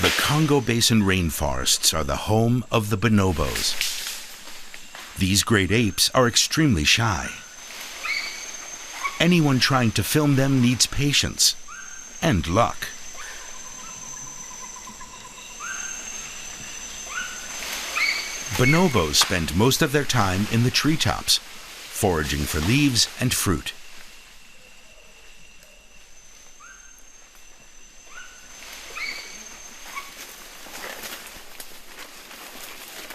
The Congo Basin rainforests are the home of the bonobos. These great apes are extremely shy. Anyone trying to film them needs patience and luck. Bonobos spend most of their time in the treetops, foraging for leaves and fruit.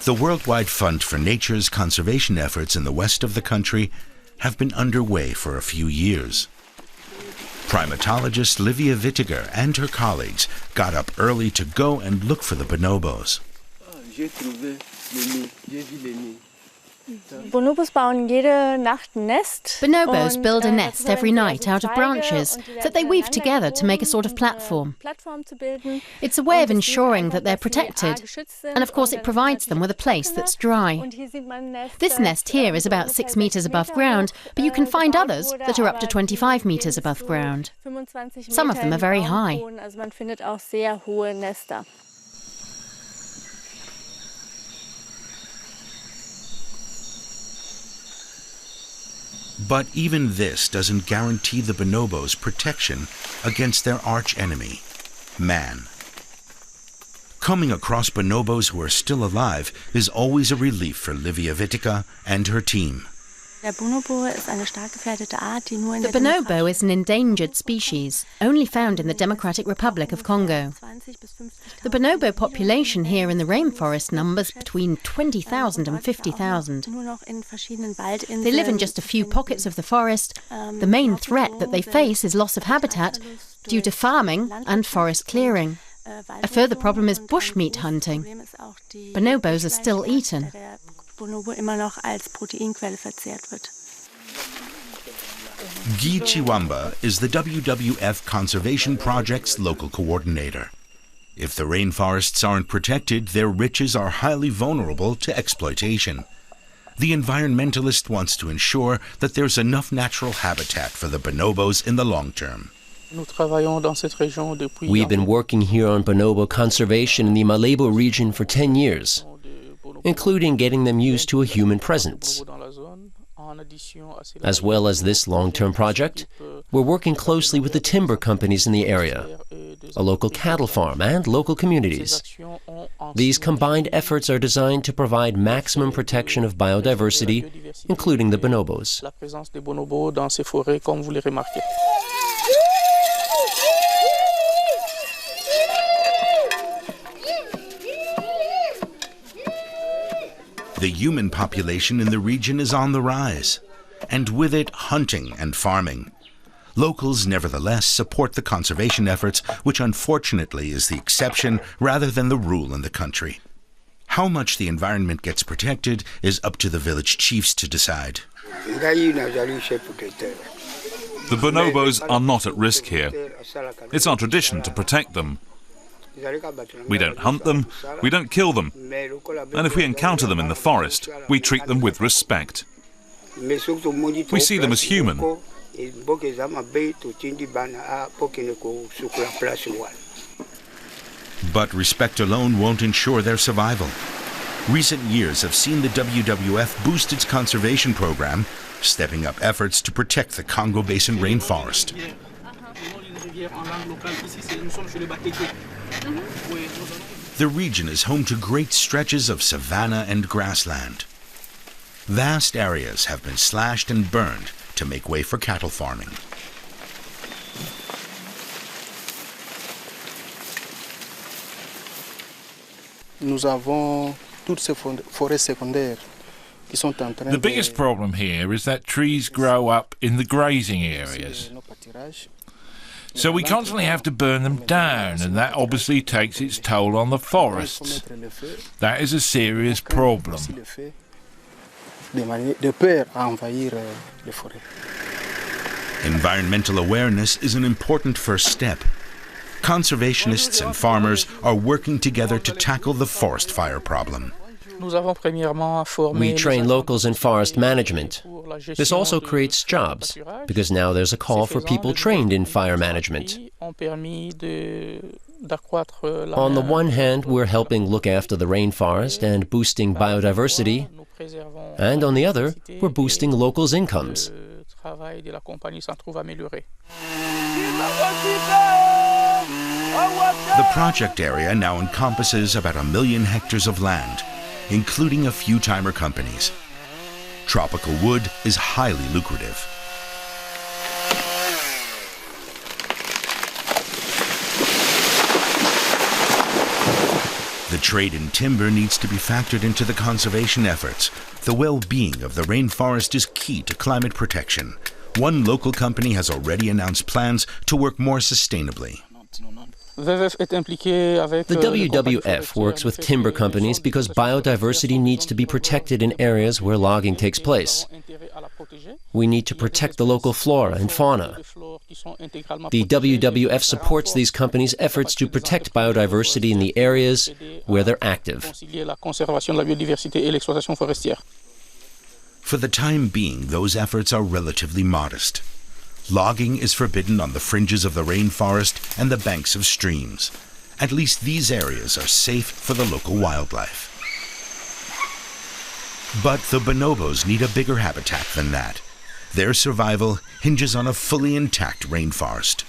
The Worldwide Fund for Nature's conservation efforts in the west of the country have been underway for a few years. Primatologist Livia Wittiger and her colleagues got up early to go and look for the bonobos. Bonobos build a nest every night out of branches that they weave together to make a sort of platform. It's a way of ensuring that they're protected, and of course it provides them with a place that's dry. This nest here is about 6 meters above ground, but you can find others that are up to 25 meters above ground. Some of them are very high. But even this doesn't guarantee the bonobos protection against their arch-enemy, man. Coming across bonobos who are still alive is always a relief for Livia Wittiger and her team. The bonobo is an endangered species, only found in the Democratic Republic of Congo. The bonobo population here in the rainforest numbers between 20,000 and 50,000. They live in just a few pockets of the forest. The main threat that they face is loss of habitat due to farming and forest clearing. A further problem is bushmeat hunting. Bonobos are still eaten. Guy Chiwamba is the WWF Conservation Project's local coordinator. If the rainforests aren't protected, their riches are highly vulnerable to exploitation. The environmentalist wants to ensure that there's enough natural habitat for the bonobos in the long term. We've been working here on bonobo conservation in the Malebo region for 10 years, including getting them used to a human presence. As well as this long-term project, we're working closely with the timber companies in the area, a local cattle farm, and local communities. These combined efforts are designed to provide maximum protection of biodiversity, including the bonobos. The human population in the region is on the rise, and with it, hunting and farming. Locals nevertheless support the conservation efforts, which unfortunately is the exception rather than the rule in the country. How much the environment gets protected is up to the village chiefs to decide. The bonobos are not at risk here. It's our tradition to protect them. We don't hunt them, we don't kill them, and if we encounter them in the forest, we treat them with respect. We see them as human. But respect alone won't ensure their survival. Recent years have seen the WWF boost its conservation program, stepping up efforts to protect the Congo Basin rainforest. The region is home to great stretches of savanna and grassland. Vast areas have been slashed and burned to make way for cattle farming. The biggest problem here is that trees grow up in the grazing areas. So we constantly have to burn them down, and that obviously takes its toll on the forests. That is a serious problem. Environmental awareness is an important first step. Conservationists and farmers are working together to tackle the forest fire problem. We train locals in forest management. This also creates jobs, because now there's a call for people trained in fire management. On the one hand, we're helping look after the rainforest and boosting biodiversity, and on the other, we're boosting locals' incomes. The project area now encompasses about 1 million hectares of land, including a few timer companies. Tropical wood is highly lucrative. The trade in timber needs to be factored into the conservation efforts. The well-being of the rainforest is key to climate protection. One local company has already announced plans to work more sustainably. The WWF works with timber companies because biodiversity needs to be protected in areas where logging takes place. We need to protect the local flora and fauna. The WWF supports these companies' efforts to protect biodiversity in the areas where they're active. For the time being, those efforts are relatively modest. Logging is forbidden on the fringes of the rainforest and the banks of streams. At least these areas are safe for the local wildlife. But the bonobos need a bigger habitat than that. Their survival hinges on a fully intact rainforest.